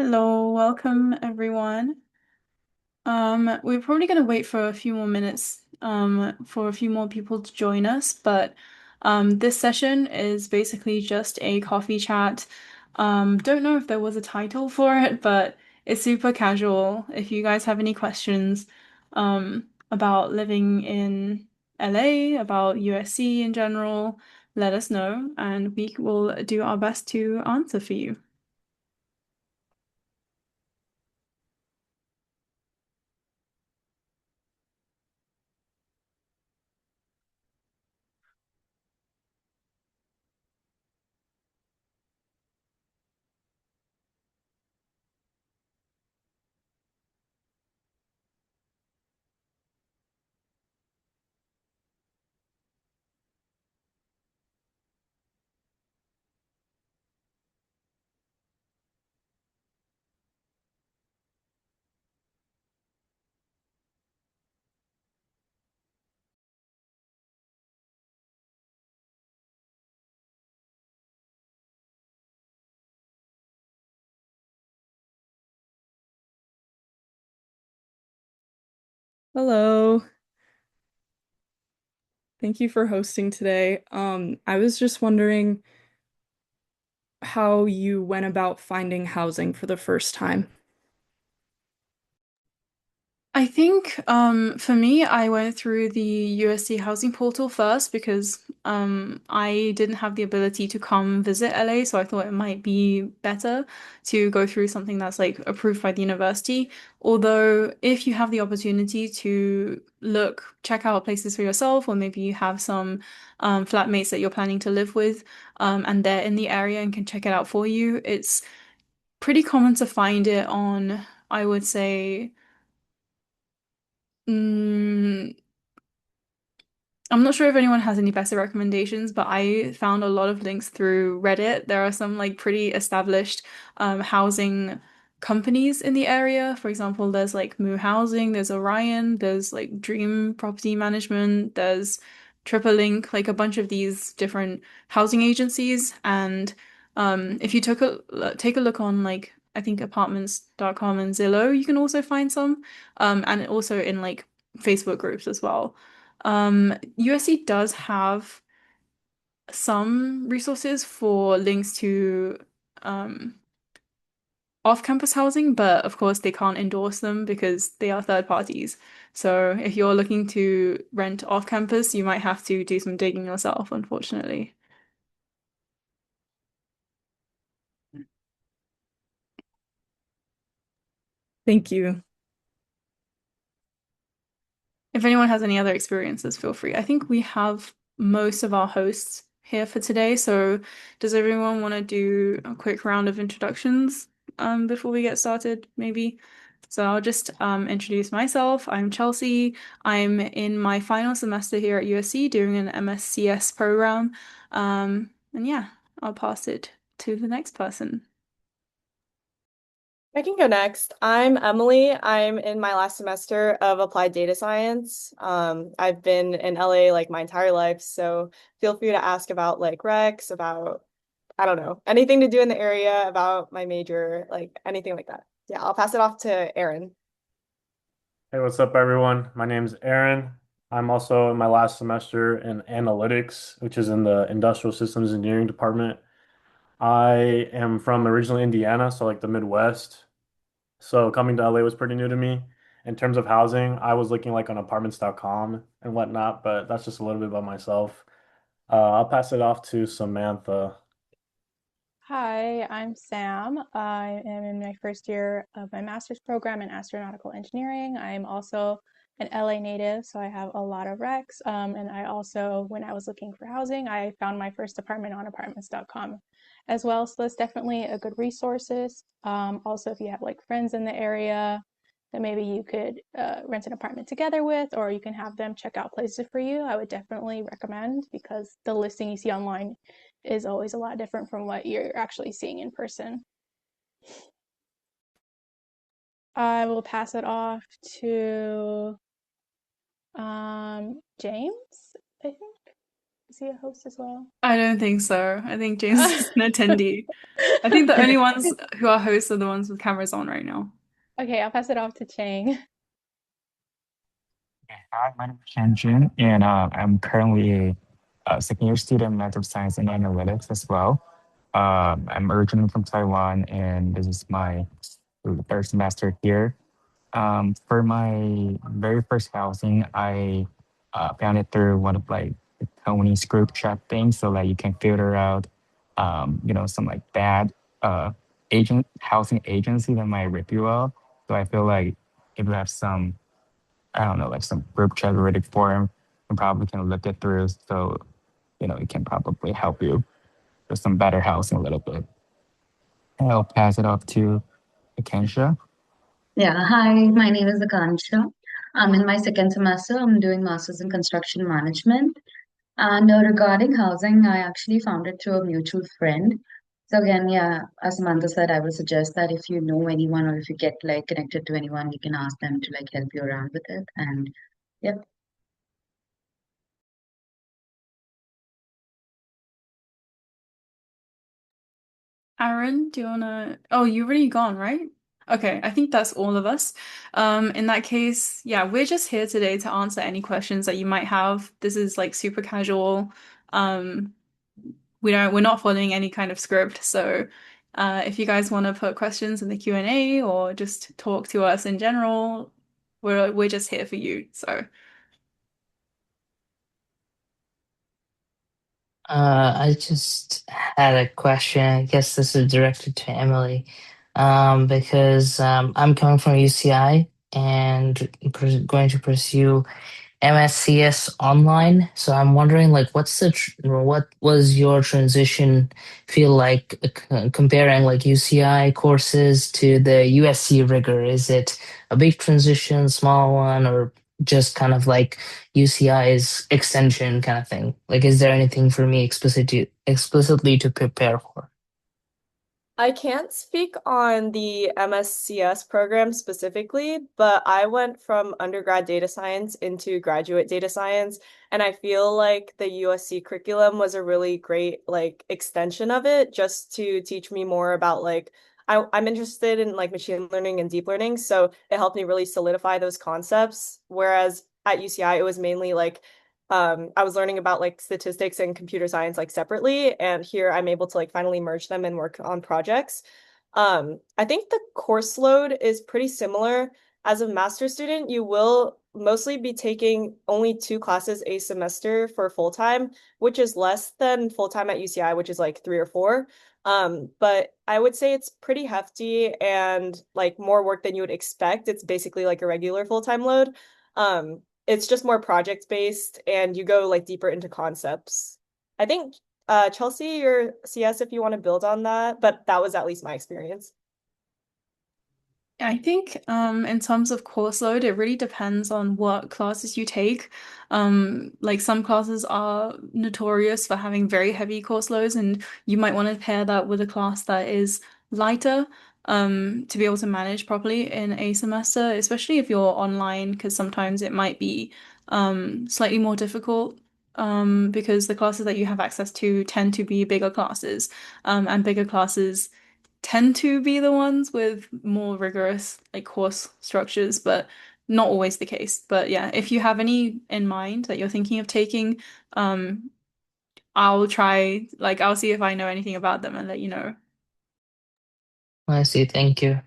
Hello, welcome everyone. We're probably going to wait for a few more minutes for a few more people to join us, but this session is basically just a coffee chat. Don't know if there was a title for it, but it's super casual. If you guys have any questions about living in LA, about USC in general, let us know, and we will do our best to answer for you. Hello. Thank you for hosting today. I was just wondering how you went about finding housing for the first time. I think for me, I went through the USC housing portal first because I didn't have the ability to come visit LA, so I thought it might be better to go through something that's like approved by the university. Although, if you have the opportunity to check out places for yourself, or maybe you have some flatmates that you're planning to live with, and they're in the area and can check it out for you, it's pretty common to find it on, I would say. Mm, I'm not sure if anyone has any better recommendations, but I found a lot of links through Reddit. There are some like pretty established housing companies in the area. For example, there's like Moo Housing, there's Orion, there's like Dream Property Management, there's TripleLink, like a bunch of these different housing agencies. And if you take a look on like I think apartments.com and Zillow, you can also find some, and also in like Facebook groups as well. USC does have some resources for links to um, off-campus housing, but of course they can't endorse them because they are third parties. So if you're looking to rent off-campus, you might have to do some digging yourself, unfortunately. Thank you. If anyone has any other experiences, feel free. I think we have most of our hosts here for today. So, does everyone want to do a quick round of introductions before we get started, maybe? So, I'll just introduce myself. I'm Chelsea. I'm in my final semester here at USC doing an MSCS program. And yeah, I'll pass it to the next person. I can go next. I'm Emily. I'm in my last semester of applied data science. I've been in LA like my entire life, so feel free to ask about like recs, about I don't know, anything to do in the area, about my major, like anything like that. Yeah, I'll pass it off to Erin. Hey, what's up, everyone? My name's Aaron. I'm also in my last semester in analytics, which is in the industrial systems engineering department. I am from originally Indiana, so like the Midwest. So coming to LA was pretty new to me. In terms of housing, I was looking like on apartments.com and whatnot, but that's just a little bit about myself. I'll pass it off to Samantha. Hi, I'm Sam. I am in my first year of my master's program in astronautical engineering. I'm also an LA native, so I have a lot of recs. And I also, when I was looking for housing, I found my first apartment on apartments.com as well. So that's definitely a good resources. Also, if you have like friends in the area that maybe you could rent an apartment together with, or you can have them check out places for you, I would definitely recommend because the listing you see online is always a lot different from what you're actually seeing in person. I will pass it off to James, I think. Is he a host as well? I don't think so. I think James is an attendee. I think the only ones who are hosts are the ones with cameras on right now. Okay, I'll pass it off to Chang. Hi, my name is Shanjun, and I'm currently a second year student in Math Science and Analytics as well. I'm originally from Taiwan, and this is my third semester here. For my very first housing, I found it through one of like the Tony's group chat things, so like you can filter out, some like bad housing agency that might rip you off. So I feel like if you have some I don't know, like some group chat Reddit forum, you probably can look it through. So, it can probably help you with some better housing a little bit. And I'll pass it off to Akensha. Yeah, hi, my name is Akansha. I'm in my second semester. I'm doing Masters in Construction Management. And regarding housing, I actually found it through a mutual friend. So again, yeah, as Samantha said, I would suggest that if you know anyone or if you get like connected to anyone, you can ask them to like help you around with it. And yeah. Aaron, do you wanna? Oh, you already gone, right? Okay, I think that's all of us. In that case, yeah, we're just here today to answer any questions that you might have. This is like super casual. Um, we're not following any kind of script, so if you guys want to put questions in the Q&A or just talk to us in general, we're just here for you. So. I just had a question. I guess this is directed to Emily, because I'm coming from UCI and going to pursue MSCS online. So I'm wondering, like, what was your transition feel like comparing like UCI courses to the USC rigor? Is it a big transition, small one, or just kind of like UCI's extension kind of thing? Like, is there anything for me explicitly to prepare for? I can't speak on the MSCS program specifically, but I went from undergrad data science into graduate data science, and I feel like the USC curriculum was a really great like extension of it just to teach me more about like I'm interested in like machine learning and deep learning, so it helped me really solidify those concepts. Whereas at UCI, it was mainly like I was learning about like statistics and computer science like separately, and here I'm able to like finally merge them and work on projects. I think the course load is pretty similar. As a master's student, you will mostly be taking only 2 classes a semester for full time, which is less than full time at UCI, which is like 3 or 4. But I would say it's pretty hefty and like more work than you would expect. It's basically like a regular full time load. It's just more project based and you go like deeper into concepts. I think Chelsea, your CS if you want to build on that, but that was at least my experience. I think in terms of course load, it really depends on what classes you take. Like some classes are notorious for having very heavy course loads, and you might want to pair that with a class that is lighter to be able to manage properly in a semester, especially if you're online, because sometimes it might be slightly more difficult because the classes that you have access to tend to be bigger classes, and bigger classes tend to be the ones with more rigorous like course structures, but not always the case. But yeah, if you have any in mind that you're thinking of taking, um, I'll see if I know anything about them and let you know. I see. Thank you.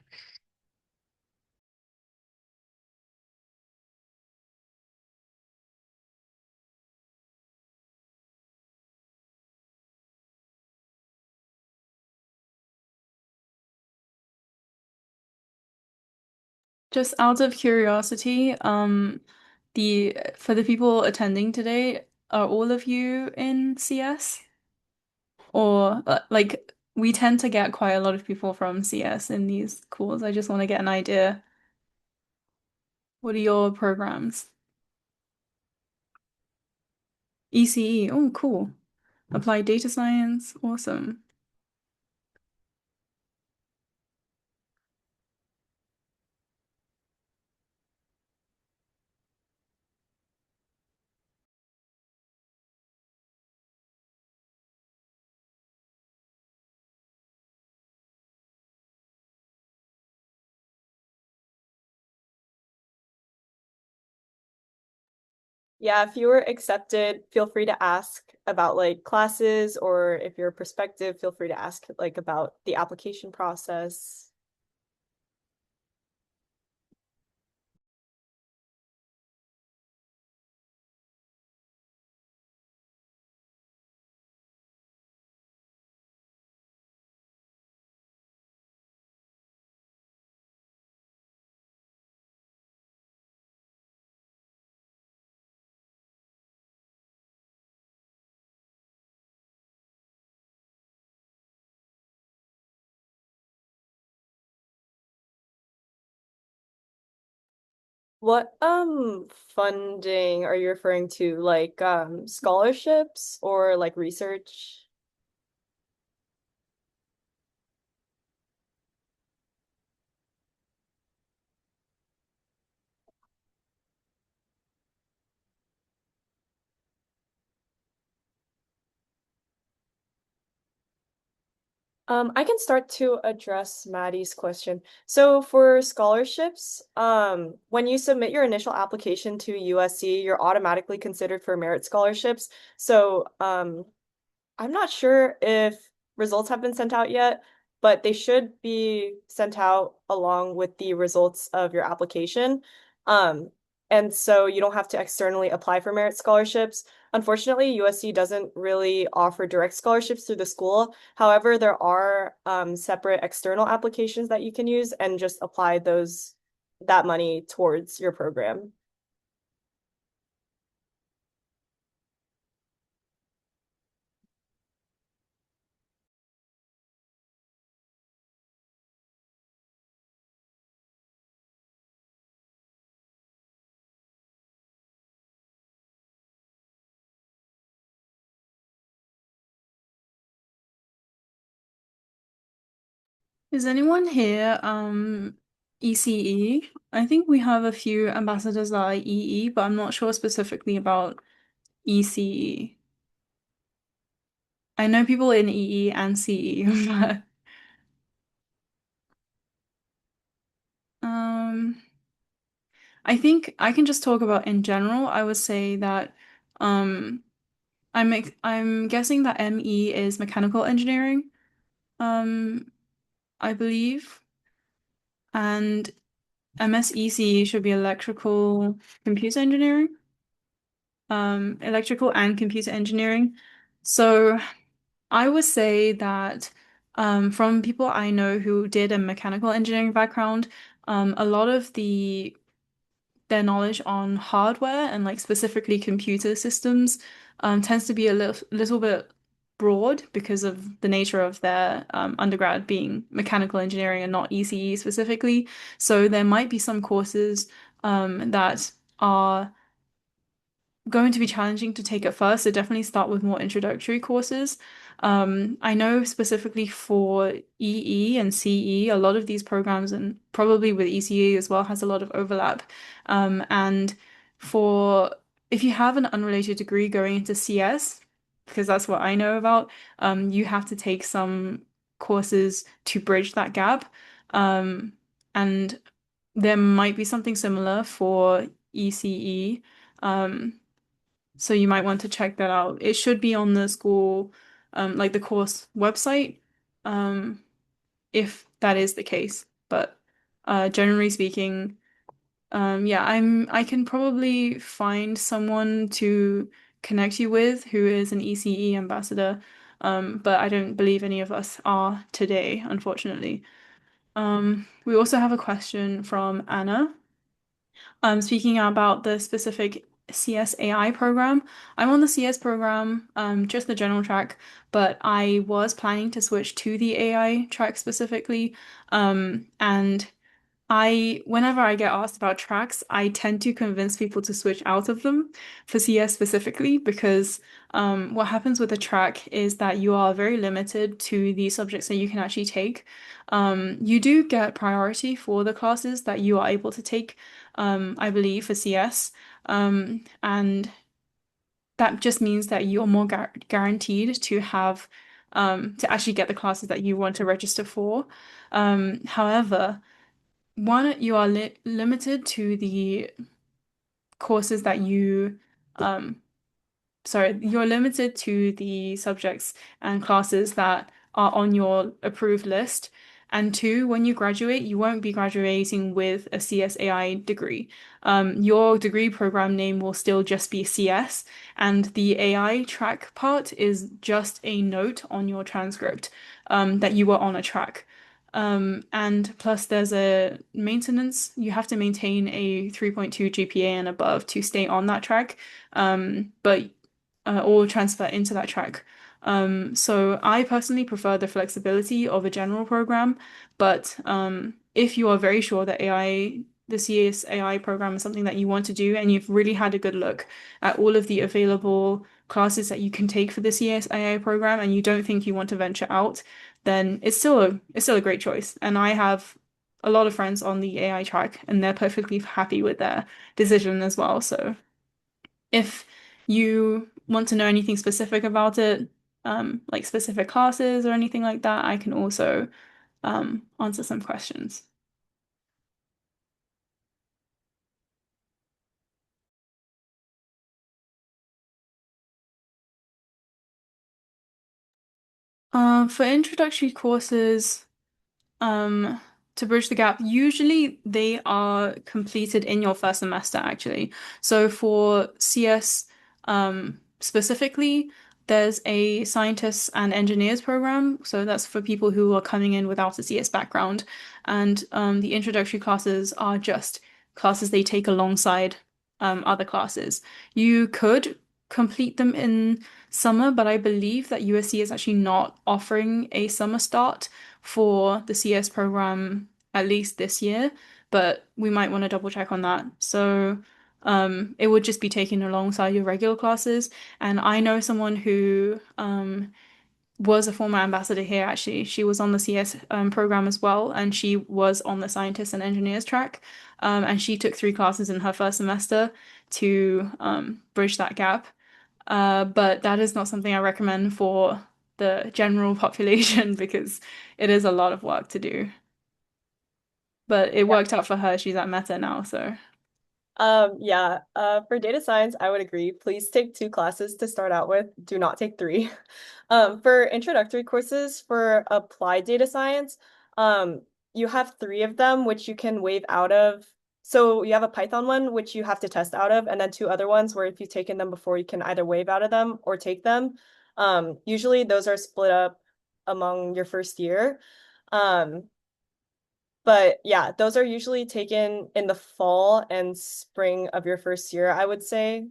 Just out of curiosity, the for the people attending today, are all of you in CS? Or like we tend to get quite a lot of people from CS in these calls. I just want to get an idea. What are your programs? ECE. Oh, cool. Applied data science. Awesome. Yeah, if you were accepted, feel free to ask about like classes, or if you're prospective, feel free to ask like about the application process. What funding are you referring to? Like scholarships or like research? I can start to address Maddie's question. So for scholarships, when you submit your initial application to USC, you're automatically considered for merit scholarships. So I'm not sure if results have been sent out yet, but they should be sent out along with the results of your application. Um, and so you don't have to externally apply for merit scholarships. Unfortunately, USC doesn't really offer direct scholarships through the school. However, there are separate external applications that you can use and just apply that money towards your program. Is anyone here ECE? I think we have a few ambassadors that are EE, but I'm not sure specifically about ECE. I know people in EE and CE, but um I think I can just talk about in general. I would say that um I'm guessing that ME is mechanical engineering, um, I believe, and MSEC should be electrical and computer engineering. So I would say that from people I know who did a mechanical engineering background, a lot of their knowledge on hardware and like specifically computer systems tends to be a little bit broad because of the nature of their undergrad being mechanical engineering and not ECE specifically. So there might be some courses that are going to be challenging to take at first, so definitely start with more introductory courses. I know specifically for EE and CE, a lot of these programs, and probably with ECE as well, has a lot of overlap. And for if you have an unrelated degree going into CS, because that's what I know about, you have to take some courses to bridge that gap. And there might be something similar for ECE. So you might want to check that out. It should be on the school, like the course website, um, if that is the case. But generally speaking, yeah, I can probably find someone to connect you with who is an ECE ambassador. But I don't believe any of us are today, unfortunately. We also have a question from Anna. Speaking about the specific CS AI program, I'm on the CS program, just the general track, but I was planning to switch to the AI track specifically. And whenever I get asked about tracks, I tend to convince people to switch out of them for CS specifically because what happens with a track is that you are very limited to the subjects that you can actually take. You do get priority for the classes that you are able to take, I believe, for CS. And that just means that you're more guaranteed to have to actually get the classes that you want to register for. However, one, you are limited to the courses that you sorry, you're limited to the subjects and classes that are on your approved list. And two, when you graduate, you won't be graduating with a CSAI degree. Your degree program name will still just be CS, and the AI track part is just a note on your transcript that you were on a track. And plus, there's a maintenance. You have to maintain a 3.2 GPA and above to stay on that track. But or transfer into that track. So I personally prefer the flexibility of a general program, but if you are very sure that the CSAI program is something that you want to do, and you've really had a good look at all of the available classes that you can take for the CSAI program, and you don't think you want to venture out, then it's still a great choice. And I have a lot of friends on the AI track, and they're perfectly happy with their decision as well. So if you want to know anything specific about it, like specific classes or anything like that, I can also answer some questions. For introductory courses, um, to bridge the gap, usually they are completed in your first semester, actually. So for CS, specifically, there's a scientists and engineers program. So that's for people who are coming in without a CS background. And the introductory classes are just classes they take alongside other classes. You could complete them in summer, but I believe that USC is actually not offering a summer start for the CS program at least this year, but we might want to double check on that. So it would just be taken alongside your regular classes. And I know someone who was a former ambassador here, actually. She was on the CS program as well, and she was on the scientists and engineers track. And she took 3 classes in her first semester to bridge that gap. But that is not something I recommend for the general population because it is a lot of work to do. But it worked out for her. She's at Meta now, so. Yeah, for data science, I would agree. Please take 2 classes to start out with. Do not take 3. For introductory courses for applied data science, you have 3 of them, which you can waive out of. So you have a Python one, which you have to test out of, and then 2 other ones where if you've taken them before, you can either waive out of them or take them. Usually those are split up among your first year. But yeah, those are usually taken in the fall and spring of your first year, I would say.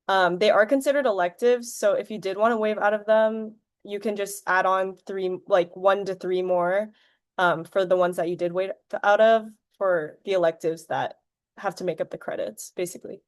They are considered electives, so if you did want to waive out of them, you can just add on 3, like 1 to 3 more, for the ones that you did wait out of for the electives that have to make up the credits, basically.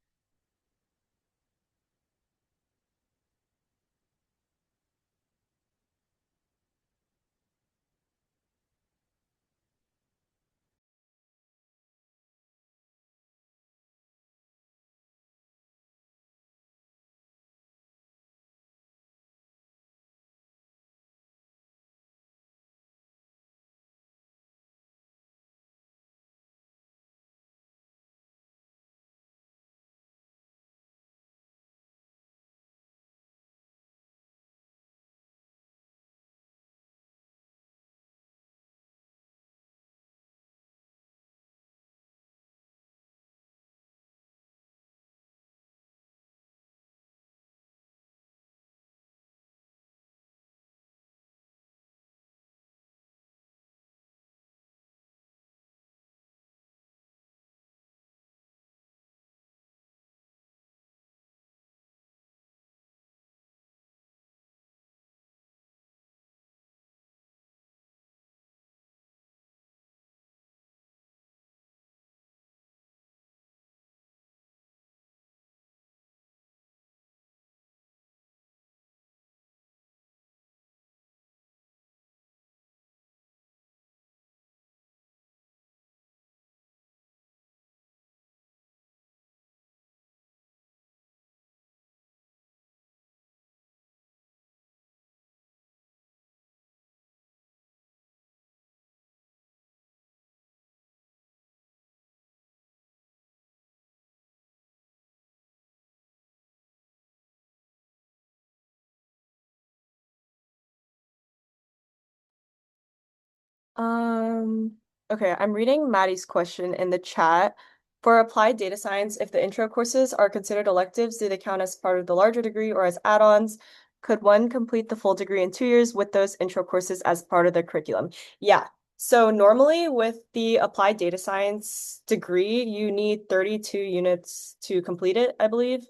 Okay, I'm reading Maddie's question in the chat. For applied data science, if the intro courses are considered electives, do they count as part of the larger degree or as add-ons? Could one complete the full degree in 2 years with those intro courses as part of the curriculum? Yeah. So normally with the applied data science degree, you need 32 units to complete it, I believe.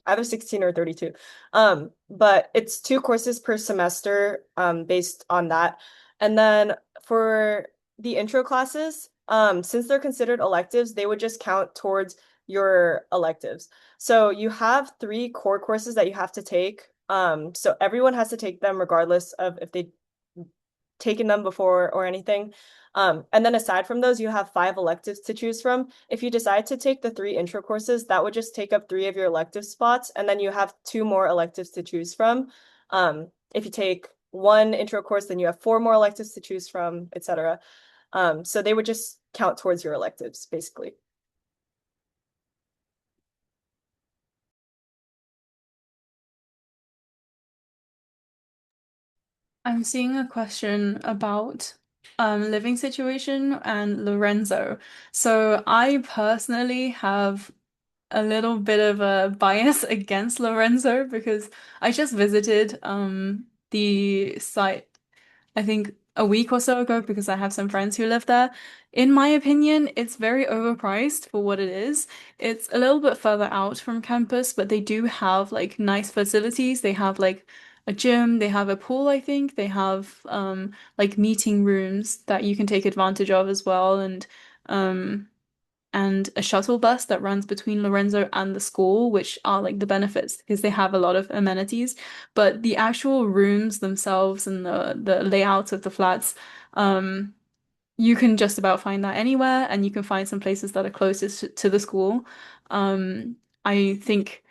Either 16 or 32. But it's 2 courses per semester, based on that. And then for the intro classes, since they're considered electives, they would just count towards your electives. So you have 3 core courses that you have to take. So everyone has to take them regardless of if they taken them before or anything. And then aside from those, you have 5 electives to choose from. If you decide to take the 3 intro courses, that would just take up 3 of your elective spots, and then you have 2 more electives to choose from. If you take 1 intro course, then you have 4 more electives to choose from, etc. So they would just count towards your electives, basically. I'm seeing a question about living situation and Lorenzo. So I personally have a little bit of a bias against Lorenzo because I just visited the site I think a week or so ago because I have some friends who live there. In my opinion, it's very overpriced for what it is. It's a little bit further out from campus, but they do have like nice facilities. They have like a gym, they have a pool, I think. They have like meeting rooms that you can take advantage of as well and a shuttle bus that runs between Lorenzo and the school, which are like the benefits because they have a lot of amenities. But the actual rooms themselves and the layouts of the flats, you can just about find that anywhere, and you can find some places that are closest to the school. Um, I think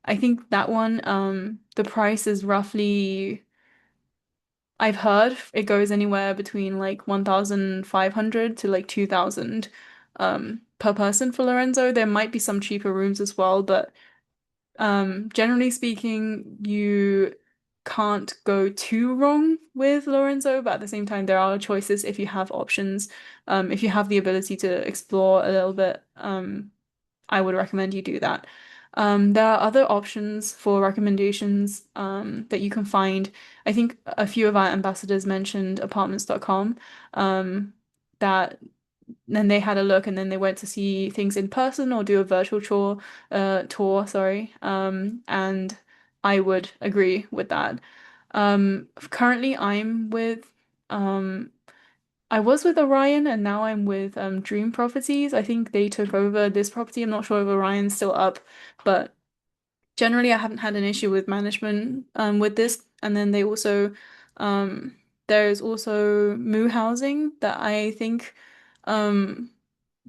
I think that one, the price is roughly I've heard it goes anywhere between like 1,500 to like 2,000 per person for Lorenzo. There might be some cheaper rooms as well, but generally speaking, you can't go too wrong with Lorenzo, but at the same time, there are choices if you have options. If you have the ability to explore a little bit, I would recommend you do that. There are other options for recommendations that you can find. I think a few of our ambassadors mentioned apartments.com, that then they had a look and then they went to see things in person or do a virtual tour, sorry. And I would agree with that. Currently um I was with Orion and now I'm with Dream Properties. I think they took over this property. I'm not sure if Orion's still up, but generally I haven't had an issue with management with this. And then they also there's also Moo Housing that I think um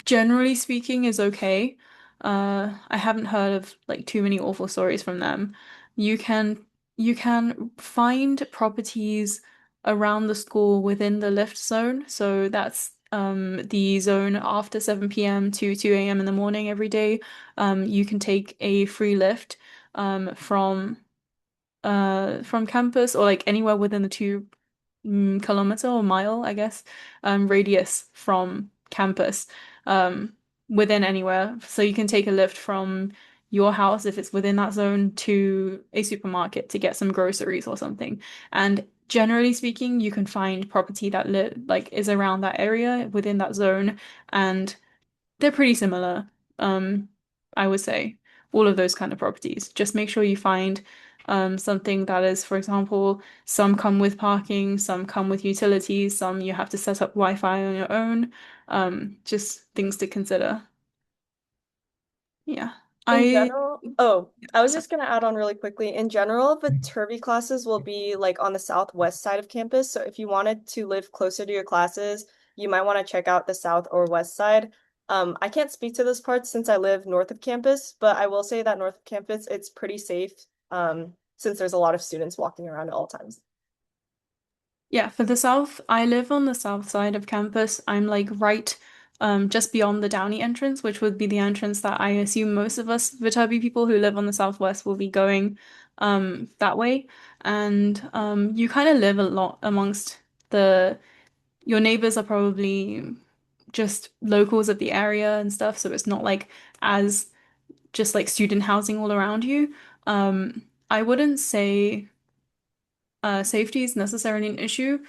generally speaking is okay. I haven't heard of like too many awful stories from them. You can you can find properties around the school within the lift zone. So that's the zone after 7 p.m. to 2 a.m. in the morning every day. You can take a free lift from campus or like anywhere within the 2 kilometer or mile, I guess, radius from campus, um, within anywhere. So you can take a lift from your house if it's within that zone to a supermarket to get some groceries or something. And generally speaking, you can find property that like is around that area within that zone, and they're pretty similar. Um, I would say all of those kind of properties. Just make sure you find something that is, for example, some come with parking, some come with utilities, some you have to set up Wi-Fi on your own. Just things to consider. Yeah. In I general, I was just gonna add on really quickly. In general, the Turvy classes will be like on the southwest side of campus. So if you wanted to live closer to your classes, you might want to check out the south or west side. I can't speak to this part since I live north of campus, but I will say that north of campus, it's pretty safe, since there's a lot of students walking around at all times. Yeah, for the south, I live on the south side of campus. I'm like right just beyond the Downey entrance, which would be the entrance that I assume most of us Viterbi people who live on the southwest will be going that way. And you kind of live a lot amongst the your neighbors are probably just locals of the area and stuff, so it's not like as just like student housing all around you. I wouldn't say safety is necessarily an issue,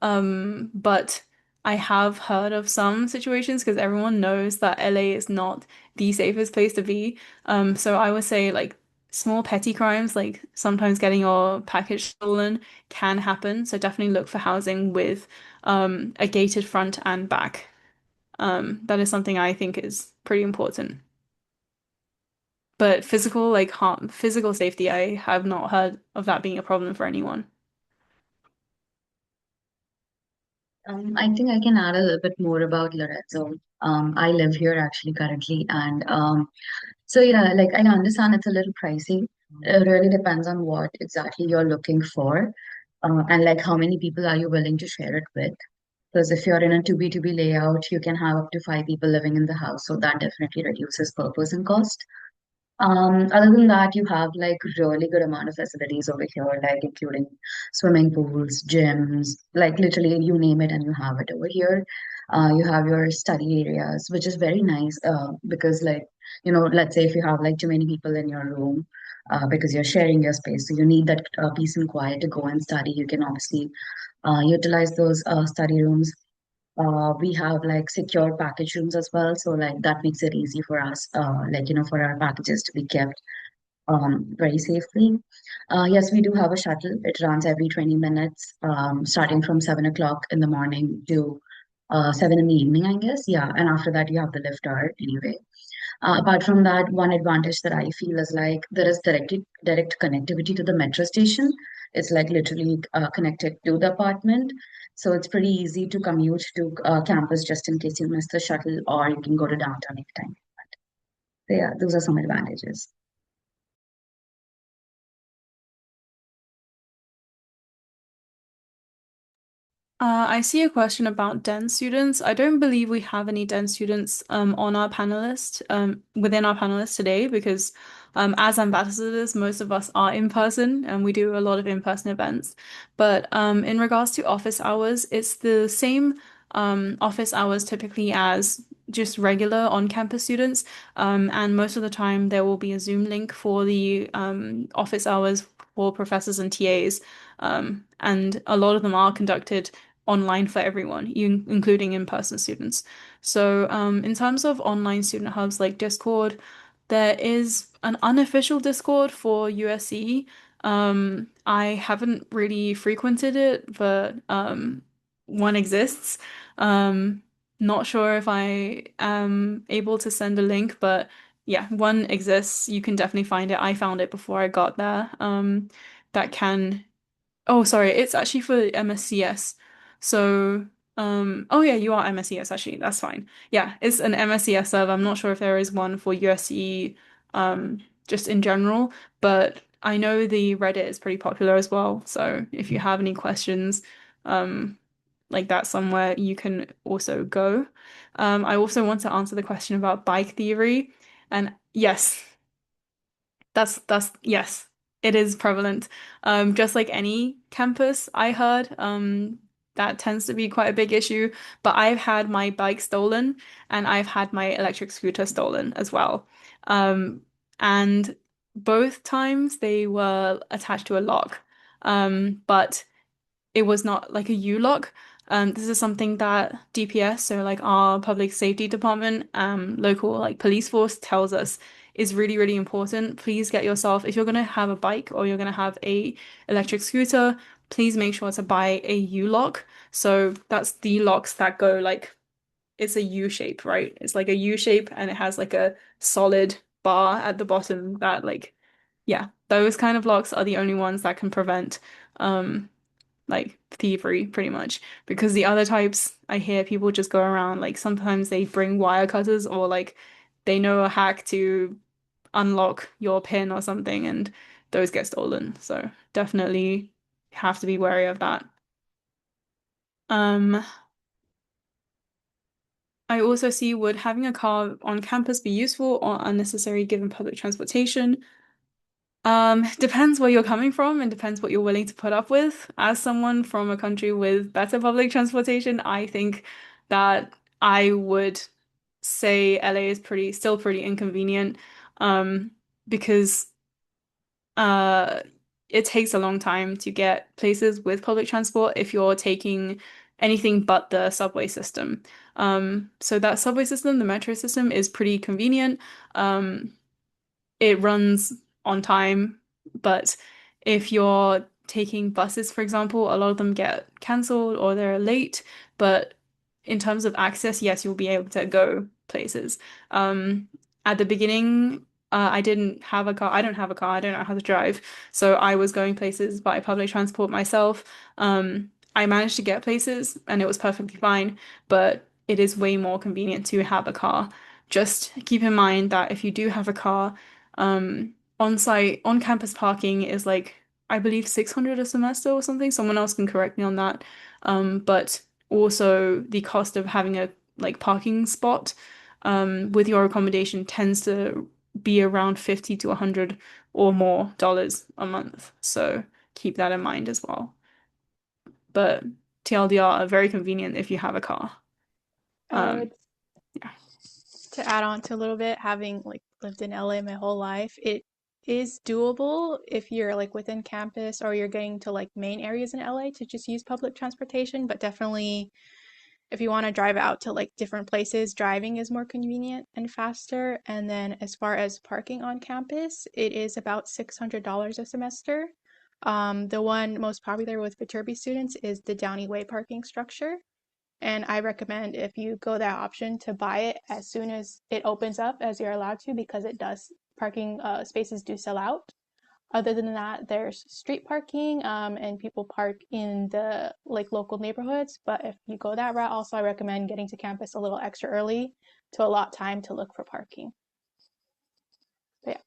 but I have heard of some situations because everyone knows that LA is not the safest place to be. So I would say like small petty crimes, like sometimes getting your package stolen can happen. So definitely look for housing with a gated front and back. That is something I think is pretty important. But physical, like harm, physical safety, I have not heard of that being a problem for anyone. I think I can add a little bit more about Lorenzo. I live here actually currently, and so yeah, like I understand it's a little pricey. It really depends on what exactly you're looking for, and like how many people are you willing to share it with. Because if you're in a 2B2B layout, you can have up to 5 people living in the house, so that definitely reduces purpose and cost. Other than that, you have like really good amount of facilities over here, like including swimming pools, gyms, like literally you name it and you have it over here. You have your study areas, which is very nice because like, let's say if you have like too many people in your room, because you're sharing your space, so you need that peace and quiet to go and study. You can obviously utilize those study rooms. We have like secure package rooms as well, so like that makes it easy for us, like for our packages to be kept very safely. Yes, we do have a shuttle. It runs every 20 minutes, starting from 7 o'clock in the morning to 7 in the evening, I guess. Yeah, and after that you have the lift hour anyway. Apart from that, one advantage that I feel is like there is direct connectivity to the metro station. It's like literally connected to the apartment. So it's pretty easy to commute to campus just in case you miss the shuttle, or you can go to downtown anytime. So yeah, those are some advantages. I see a question about DEN students. I don't believe we have any DEN students on our panelist within our panelists today because as ambassadors, most of us are in person and we do a lot of in-person events. But in regards to office hours, it's the same office hours typically as just regular on-campus students. And most of the time there will be a Zoom link for the office hours for professors and TAs. And a lot of them are conducted online for everyone, including in-person students. So, in terms of online student hubs like Discord, there is an unofficial Discord for USC. I haven't really frequented it, but one exists. Um, Not sure if I am able to send a link, but yeah, one exists. You can definitely find it. I found it before I got there. That can Oh, sorry, it's actually for MSCS. So, oh yeah, you are MSCS actually. That's fine. Yeah, it's an MSCS server. I'm not sure if there is one for USC, just in general, but I know the Reddit is pretty popular as well. So if you have any questions, um, like that somewhere, you can also go. I also want to answer the question about bike theory, and yes. That's yes, it is prevalent. Just like any campus, I heard, that tends to be quite a big issue. But I've had my bike stolen and I've had my electric scooter stolen as well. Um, and both times they were attached to a lock. But it was not like a U-lock. This is something that DPS, so like our public safety department, local like police force tells us is really, really important. Please get yourself, if you're gonna have a bike or you're gonna have a electric scooter, please make sure to buy a U-lock. So that's the locks that go like it's a U shape, right? It's like a U shape and it has like a solid bar at the bottom that like yeah, those kind of locks are the only ones that can prevent um like thievery pretty much because the other types I hear people just go around like sometimes they bring wire cutters or like they know a hack to unlock your pin or something and those get stolen. So definitely have to be wary of that. Um, I also see would having a car on campus be useful or unnecessary given public transportation? Depends where you're coming from and depends what you're willing to put up with. As someone from a country with better public transportation, I think that I would say LA is still pretty inconvenient, um, because uh, it takes a long time to get places with public transport if you're taking anything but the subway system. So that subway system, the metro system, is pretty convenient. Um, it runs on time, but if you're taking buses, for example, a lot of them get cancelled or they're late. But in terms of access, yes, you'll be able to go places. Um, at the beginning, I didn't have a car. I don't have a car. I don't know how to drive. So I was going places by public transport myself. I managed to get places and it was perfectly fine, but it is way more convenient to have a car. Just keep in mind that if you do have a car, on-site, on-campus parking is like, I believe 600 a semester or something. Someone else can correct me on that. But also the cost of having a like parking spot with your accommodation tends to be around 50 to 100 or more dollars a month. So keep that in mind as well. But TLDR are very convenient if you have a car. I Um, would yeah. To add on to a little bit, having like lived in LA my whole life, it is doable if you're like within campus or you're getting to like main areas in LA to just use public transportation, but definitely if you want to drive out to like different places, driving is more convenient and faster. And then as far as parking on campus, it is about $600 a semester. The one most popular with Viterbi students is the Downey Way parking structure. And I recommend if you go that option to buy it as soon as it opens up, as you're allowed to, because it does parking spaces do sell out. Other than that, there's street parking, and people park in the like local neighborhoods. But if you go that route, also I recommend getting to campus a little extra early to allot time to look for parking. But yeah.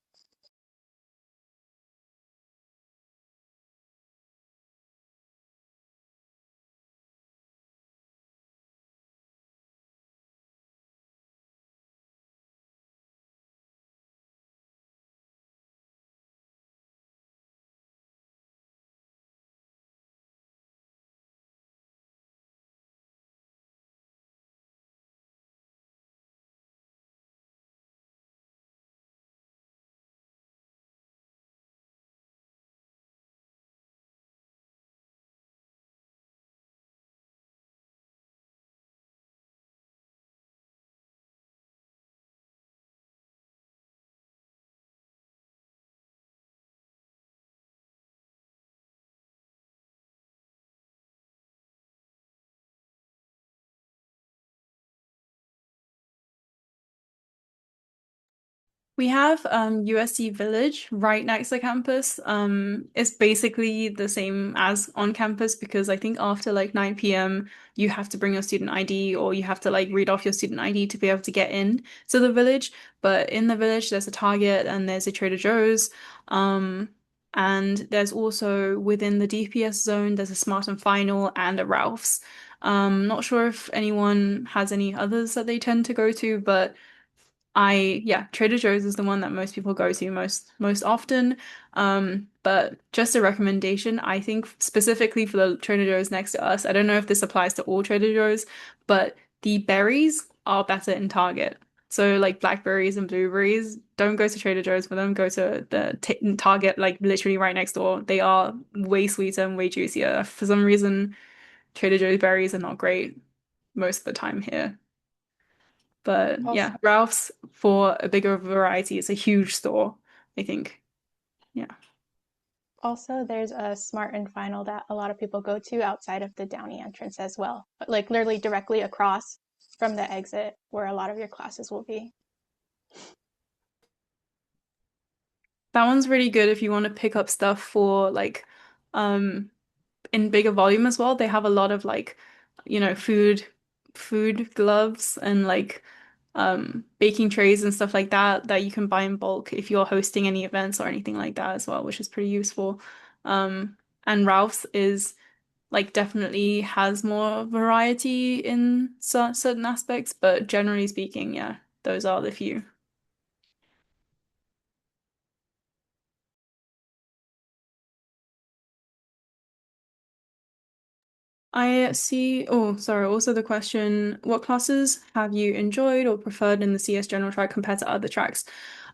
We have USC Village right next to campus. It's basically the same as on campus because I think after like 9 p.m. you have to bring your student ID or you have to like read off your student ID to be able to get in to the village. But in the village there's a Target and there's a Trader Joe's. And there's also within the DPS zone there's a Smart and Final and a Ralph's. Not sure if anyone has any others that they tend to go to, but yeah, Trader Joe's is the one that most people go to most often. But just a recommendation, I think specifically for the Trader Joe's next to us. I don't know if this applies to all Trader Joe's, but the berries are better in Target. So like blackberries and blueberries, don't go to Trader Joe's for them. Go to the t Target, like literally right next door. They are way sweeter and way juicier. For some reason, Trader Joe's berries are not great most of the time here. But Also, yeah, Ralph's for a bigger variety. It's a huge store, I think. Yeah. also there's a Smart and Final that a lot of people go to outside of the Downey entrance as well, but like literally directly across from the exit where a lot of your classes will be. That one's really good if you want to pick up stuff for like um in bigger volume as well. They have a lot of like, food gloves and like baking trays and stuff like that that you can buy in bulk if you're hosting any events or anything like that as well, which is pretty useful. And Ralph's is like definitely has more variety in certain aspects, but generally speaking, yeah, those are the few. I see. Oh, sorry. Also, the question, what classes have you enjoyed or preferred in the CS general track compared to other tracks?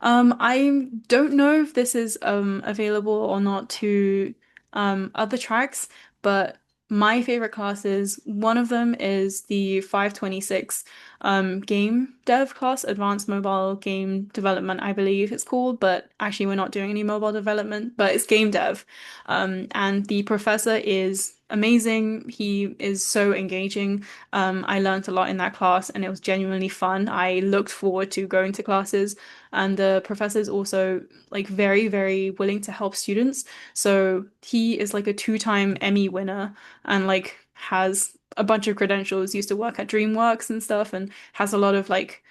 I don't know if this is available or not to other tracks, but my favorite classes, one of them is the 526 game dev class, Advanced Mobile Game Development, I believe it's called, but actually we're not doing any mobile development, but it's game dev. And the professor is amazing. He is so engaging. I learned a lot in that class and it was genuinely fun. I looked forward to going to classes, and the professor is also like very, very willing to help students. So he is like a two-time Emmy winner and like has a bunch of credentials, used to work at DreamWorks and stuff, and has a lot of like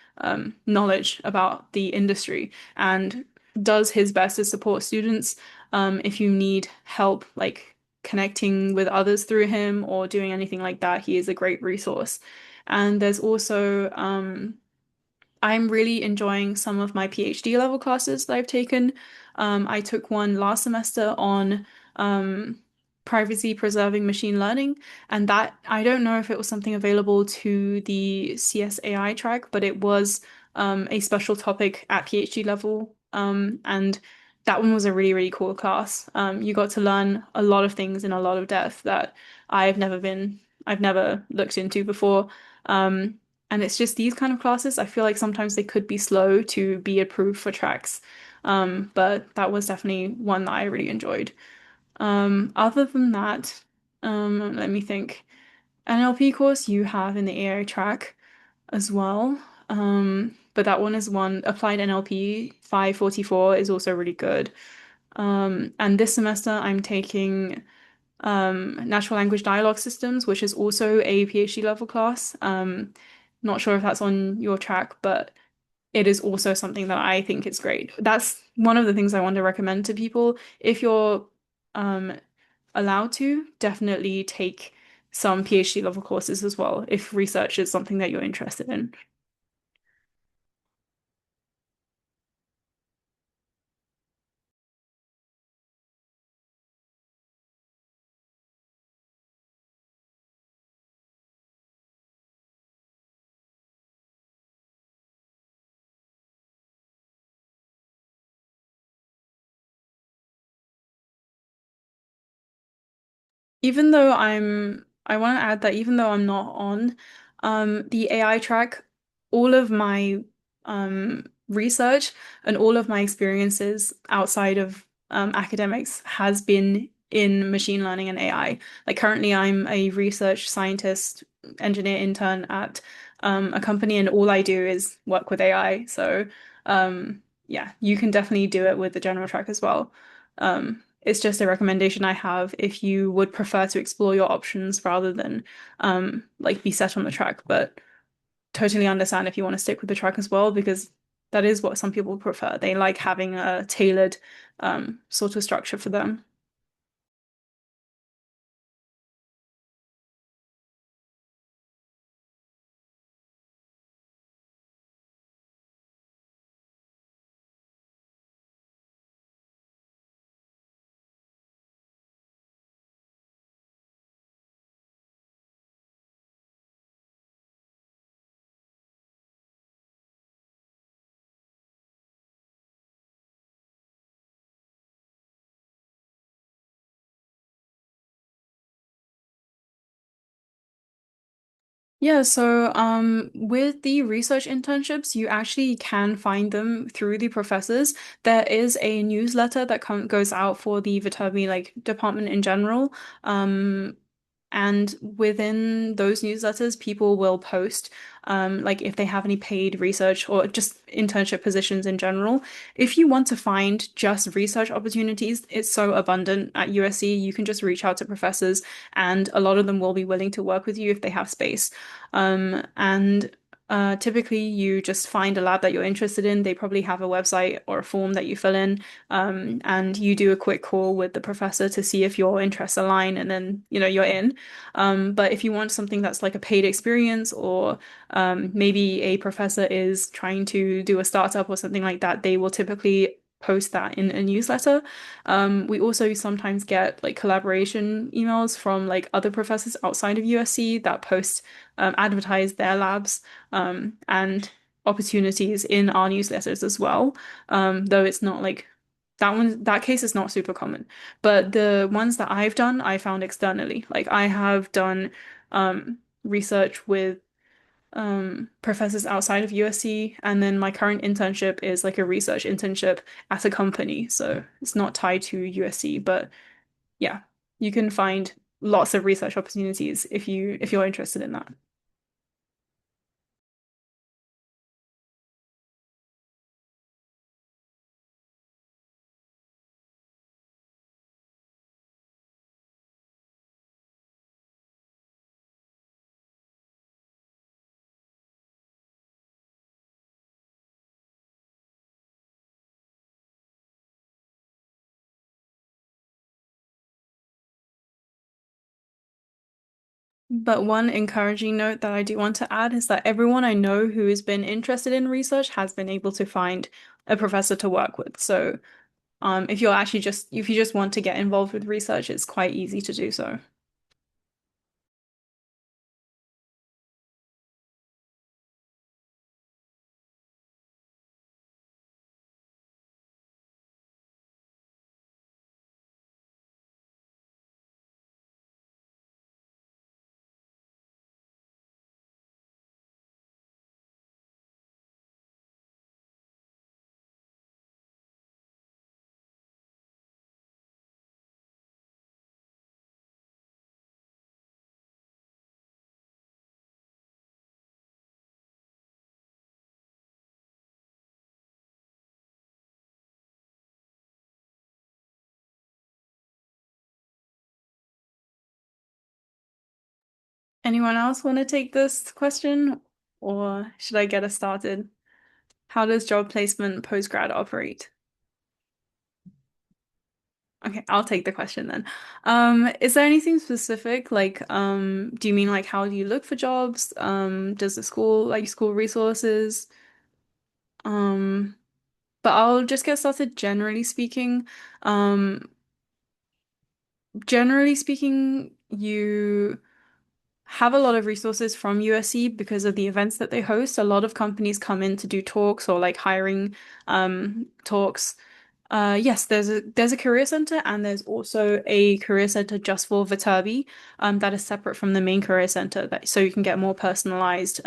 knowledge about the industry and does his best to support students. If you need help, like connecting with others through him or doing anything like that, he is a great resource. And there's also, I'm really enjoying some of my PhD level classes that I've taken. I took one last semester on um, privacy preserving machine learning, and that I don't know if it was something available to the CSAI track, but it was a special topic at PhD level. And that one was a really, really cool class. You got to learn a lot of things in a lot of depth that I've never looked into before. Um, and it's just these kind of classes, I feel like sometimes they could be slow to be approved for tracks. But that was definitely one that I really enjoyed. Other than that, let me think. NLP course you have in the AI track as well. But that one is one applied NLP 544 is also really good. And this semester I'm taking natural language dialogue systems, which is also a PhD level class. Not sure if that's on your track, but it is also something that I think is great. That's one of the things I want to recommend to people. If you're um, allowed to, definitely take some PhD level courses as well, if research is something that you're interested in. Even though I want to add that even though I'm not on the AI track, all of my research and all of my experiences outside of academics has been in machine learning and AI. Like currently, I'm a research scientist, engineer intern at a company, and all I do is work with AI. So yeah, you can definitely do it with the general track as well. It's just a recommendation I have if you would prefer to explore your options rather than like be set on the track, but totally understand if you want to stick with the track as well, because that is what some people prefer. They like having a tailored sort of structure for them. Yeah, so with the research internships, you actually can find them through the professors. There is a newsletter that goes out for the Viterbi like department in general. Um, and within those newsletters, people will post like if they have any paid research or just internship positions in general. If you want to find just research opportunities, it's so abundant at USC. You can just reach out to professors, and a lot of them will be willing to work with you if they have space. And typically, you just find a lab that you're interested in. They probably have a website or a form that you fill in, and you do a quick call with the professor to see if your interests align, and then you're in. But if you want something that's like a paid experience, or maybe a professor is trying to do a startup or something like that, they will typically post that in a newsletter. We also sometimes get like collaboration emails from like other professors outside of USC that post advertise their labs and opportunities in our newsletters as well. Though it's not like that case is not super common. But the ones that I've done, I found externally. Like I have done research with professors outside of USC, and then my current internship is like a research internship at a company, so it's not tied to USC, but yeah, you can find lots of research opportunities if you're interested in that. But one encouraging note that I do want to add is that everyone I know who has been interested in research has been able to find a professor to work with. So, if you just want to get involved with research, it's quite easy to do so. Anyone else want to take this question, or should I get us started? How does job placement postgrad operate? Okay, I'll take the question then. Is there anything specific? Like, do you mean like how do you look for jobs? Does the school like school resources? Um, but I'll just get started generally speaking. Um, Generally speaking, you have a lot of resources from USC because of the events that they host. A lot of companies come in to do talks or like hiring talks. Yes, there's a career center and there's also a career center just for Viterbi that is separate from the main career center that so you can get more personalized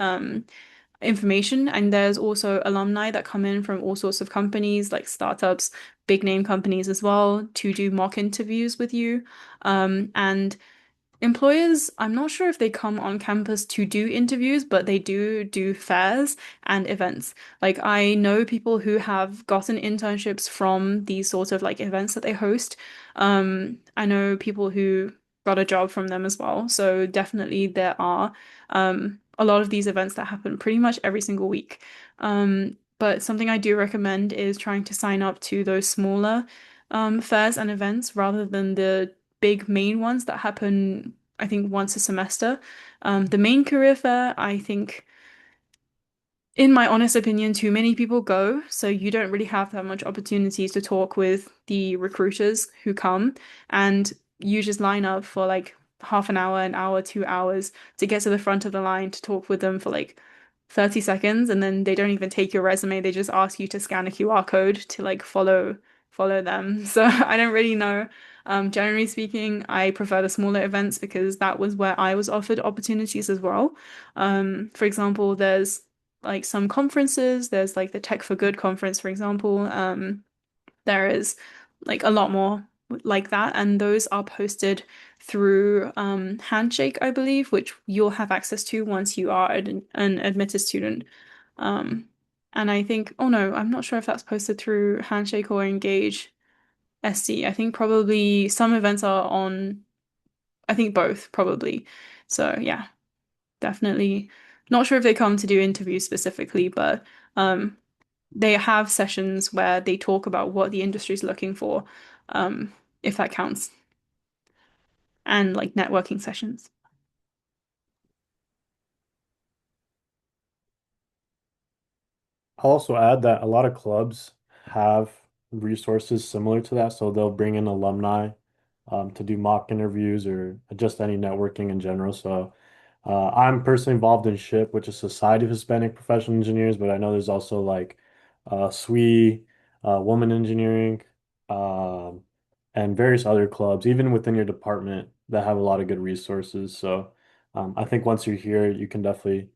information. And there's also alumni that come in from all sorts of companies like startups, big name companies as well to do mock interviews with you. And employers, I'm not sure if they come on campus to do interviews, but they do fairs and events. Like I know people who have gotten internships from these sorts of like events that they host. I know people who got a job from them as well. So definitely there are a lot of these events that happen pretty much every single week. But something I do recommend is trying to sign up to those smaller fairs and events rather than the big main ones that happen, I think, once a semester. The main career fair, I think, in my honest opinion, too many people go, so you don't really have that much opportunities to talk with the recruiters who come, and you just line up for like half an hour, 2 hours to get to the front of the line to talk with them for like 30 seconds, and then they don't even take your resume, they just ask you to scan a QR code to like follow them. So I don't really know. Generally speaking, I prefer the smaller events because that was where I was offered opportunities as well. For example, there's like some conferences. There's like the Tech for Good conference, for example. There is like a lot more like that, and those are posted through Handshake, I believe, which you'll have access to once you are an admitted student. Um, and I think, oh no, I'm not sure if that's posted through Handshake or Engage SC. I think probably some events are on, I think both probably. So yeah, definitely not sure if they come to do interviews specifically, but um, they have sessions where they talk about what the industry is looking for, if that counts, and like networking sessions. I'll also add that a lot of clubs have resources similar to that. So they'll bring in alumni to do mock interviews or just any networking in general. So I'm personally involved in SHIP, which is Society of Hispanic Professional Engineers, but I know there's also like SWE, Women Engineering, um, and various other clubs, even within your department, that have a lot of good resources. So I think once you're here, you can definitely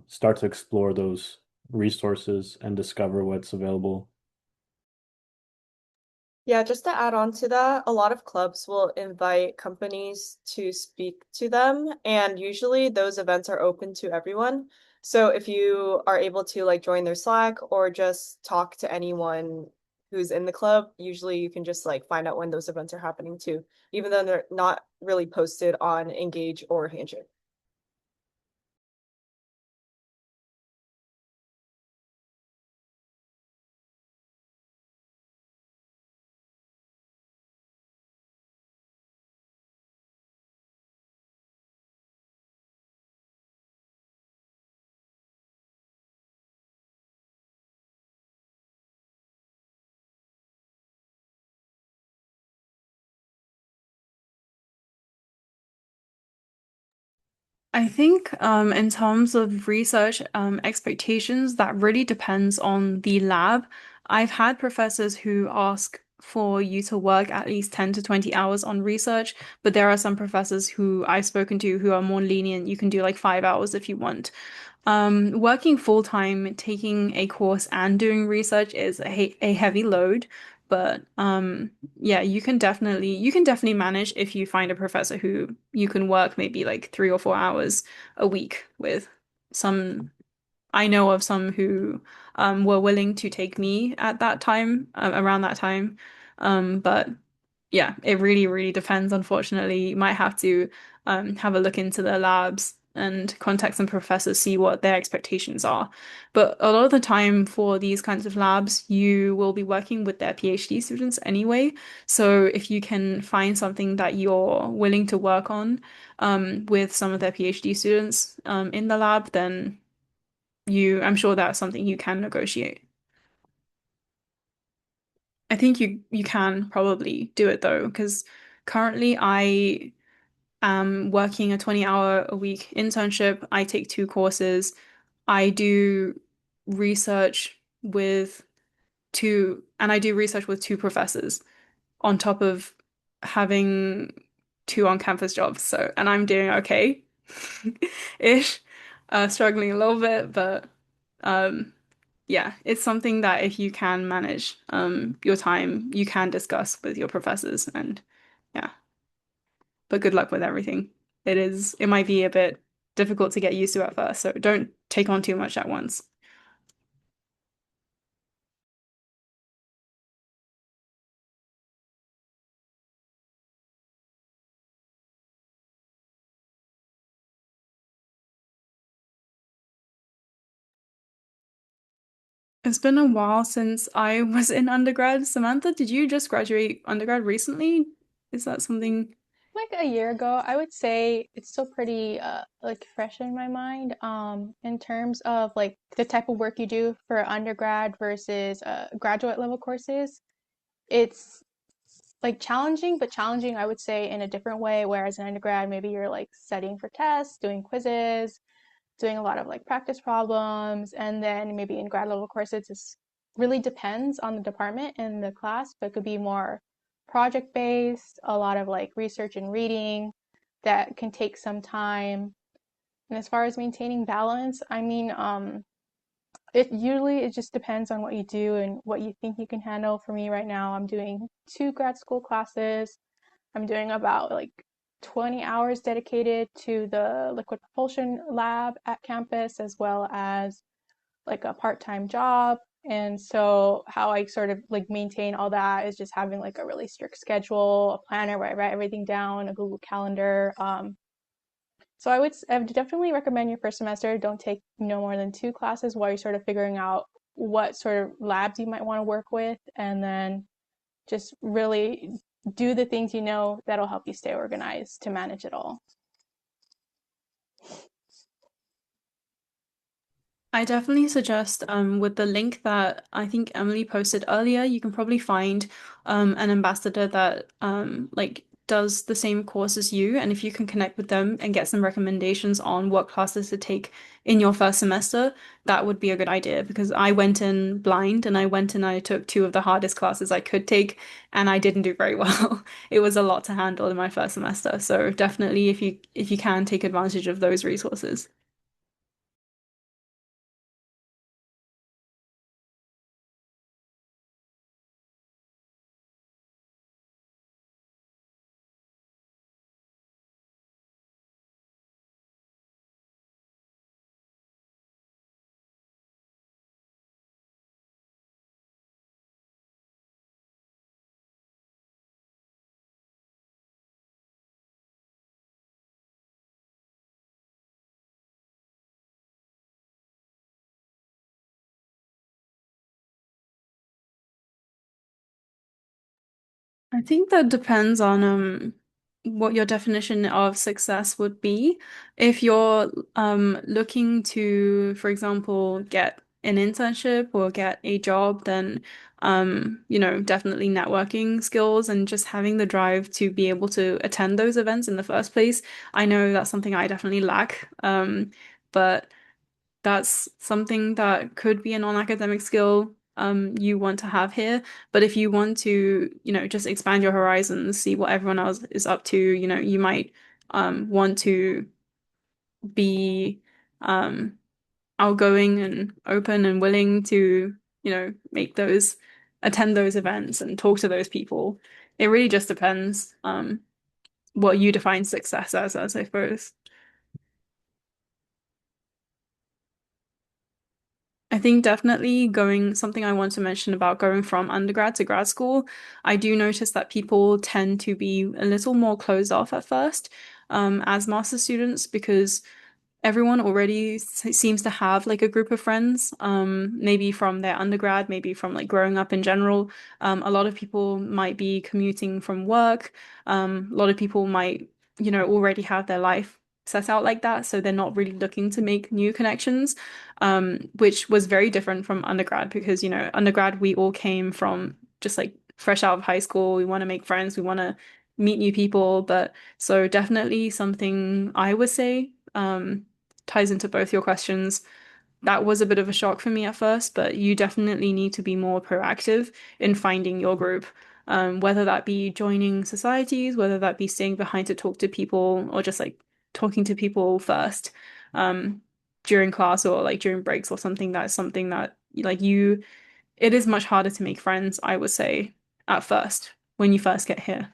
start to explore those resources and discover what's available. Yeah, just to add on to that, a lot of clubs will invite companies to speak to them, and usually those events are open to everyone. So if you are able to like join their Slack or just talk to anyone who's in the club, usually you can just like find out when those events are happening too, even though they're not really posted on Engage or Handshake. I think in terms of research expectations, that really depends on the lab. I've had professors who ask for you to work at least 10 to 20 hours on research, but there are some professors who I've spoken to who are more lenient. You can do like 5 hours if you want. Working full time, taking a course and doing research is a heavy load, but yeah, you can definitely manage if you find a professor who you can work maybe like 3 or 4 hours a week with. Some I know of some who were willing to take me at that time, around that time. But yeah, it really, really depends, unfortunately. You might have to have a look into the labs and contact some professors, see what their expectations are. But a lot of the time for these kinds of labs, you will be working with their PhD students anyway. So if you can find something that you're willing to work on with some of their PhD students in the lab, then I'm sure that's something you can negotiate. I think you can probably do it though, because currently I am working a 20-hour a week internship. I take 2 courses. I do research with and I do research with 2 professors on top of having 2 on-campus jobs. So, and I'm doing okay ish, struggling a little bit, but um, yeah, it's something that if you can manage your time, you can discuss with your professors and yeah. But good luck with everything. It might be a bit difficult to get used to at first, so don't take on too much at once. It's been a while since I was in undergrad. Samantha, did you just graduate undergrad recently? Is that something? Like a year ago, I would say it's still pretty like fresh in my mind. In terms of like the type of work you do for undergrad versus graduate level courses, it's like challenging, but challenging, I would say, in a different way. Whereas in undergrad, maybe you're like studying for tests, doing quizzes, doing a lot of like practice problems, and then maybe in grad level courses, it really depends on the department and the class, but it could be more project based, a lot of like research and reading that can take some time. And as far as maintaining balance, I mean, it just depends on what you do and what you think you can handle. For me right now, I'm doing 2 grad school classes. I'm doing about like 20 hours dedicated to the liquid propulsion lab at campus, as well as like a part-time job. And so how I sort of like maintain all that is just having like a really strict schedule, a planner where I write everything down, a Google Calendar. So I would definitely recommend your first semester don't take no more than 2 classes while you're sort of figuring out what sort of labs you might want to work with, and then just really do the things you know that'll help you stay organized to manage it all. I definitely suggest with the link that I think Emily posted earlier, you can probably find an ambassador that like does the same course as you, and if you can connect with them and get some recommendations on what classes to take in your first semester, that would be a good idea because I went in blind and I went and I took two of the hardest classes I could take and I didn't do very well. It was a lot to handle in my first semester. So definitely if you can take advantage of those resources. I think that depends on what your definition of success would be. If you're looking to, for example, get an internship or get a job, then definitely networking skills and just having the drive to be able to attend those events in the first place. I know that's something I definitely lack. But that's something that could be a non-academic skill you want to have here. But if you want to, just expand your horizons, see what everyone else is up to, you might want to be outgoing and open and willing to, make those attend those events and talk to those people. It really just depends what you define success as I suppose. I think definitely something I want to mention about going from undergrad to grad school, I do notice that people tend to be a little more closed off at first, as master students because everyone already seems to have like a group of friends, maybe from their undergrad, maybe from like growing up in general. A lot of people might be commuting from work. A lot of people might, already have their life set out like that, so they're not really looking to make new connections, which was very different from undergrad because, undergrad we all came from just like fresh out of high school. We want to make friends, we want to meet new people, but so definitely something I would say. Ties into both your questions. That was a bit of a shock for me at first, but you definitely need to be more proactive in finding your group, whether that be joining societies, whether that be staying behind to talk to people, or just like talking to people first, um, during class or like during breaks or something. That's something that it is much harder to make friends, I would say, at first when you first get here.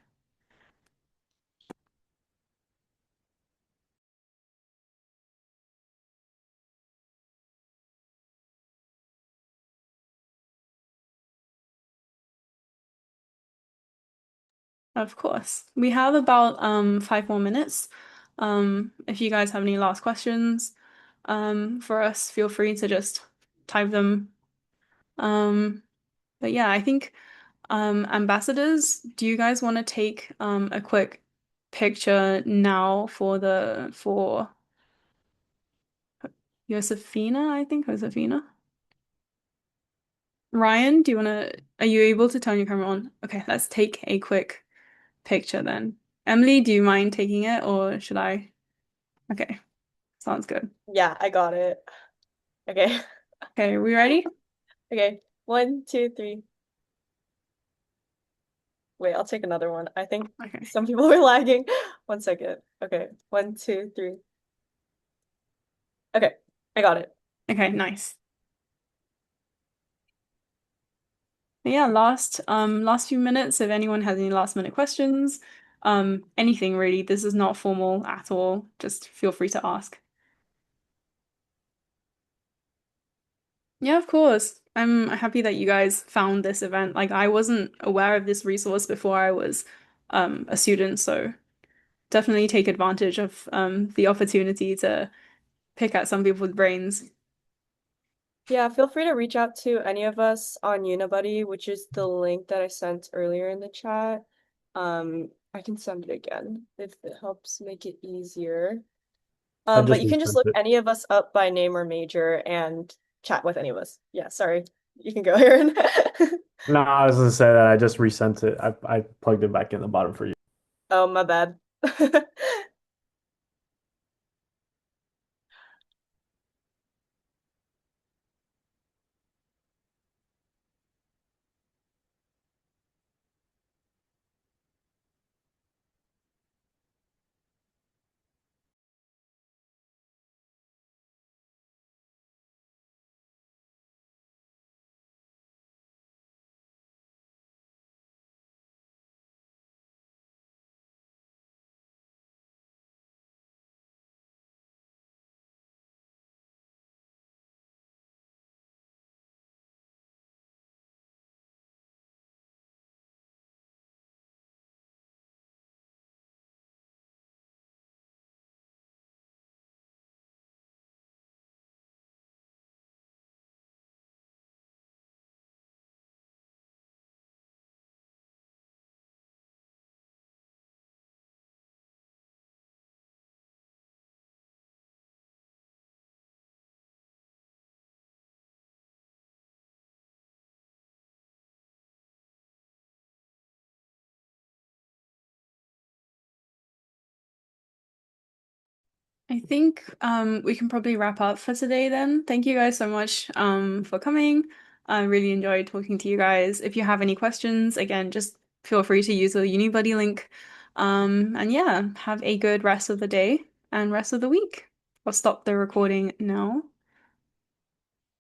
Of course. We have about 5 more minutes. If you guys have any last questions for us, feel free to just type them. Um, but yeah, I think ambassadors, do you guys want to take a quick picture now for Josefina, I think, Josefina? Ryan, are you able to turn your camera on? Okay, let's take a quick picture then. Emily, do you mind taking it or should I? Okay, sounds good. Yeah, I got it. Okay. Okay, are we ready? Okay. 1, 2, 3. Wait, I'll take another one. I think Okay. some people are lagging. 1 second. Okay. 1, 2, 3. Okay, I got it. Okay, nice. Yeah, last few minutes, if anyone has any last minute questions, anything really. This is not formal at all. Just feel free to ask. Yeah, of course. I'm happy that you guys found this event. Like I wasn't aware of this resource before I was a student, so definitely take advantage of the opportunity to pick at some people's brains. Yeah, feel free to reach out to any of us on Unibuddy, which is the link that I sent earlier in the chat. I can send it again if it helps make it easier. I But just you can just resent look it. any of us up by name or major and chat with any of us. Yeah, sorry. You can go, Aaron. No, I was gonna say that I just resent it. I plugged it back in the bottom for you. Oh, my bad. I think we can probably wrap up for today then. Thank you guys so much for coming. I really enjoyed talking to you guys. If you have any questions, again, just feel free to use the Unibuddy link. And yeah, have a good rest of the day and rest of the week. I'll stop the recording now.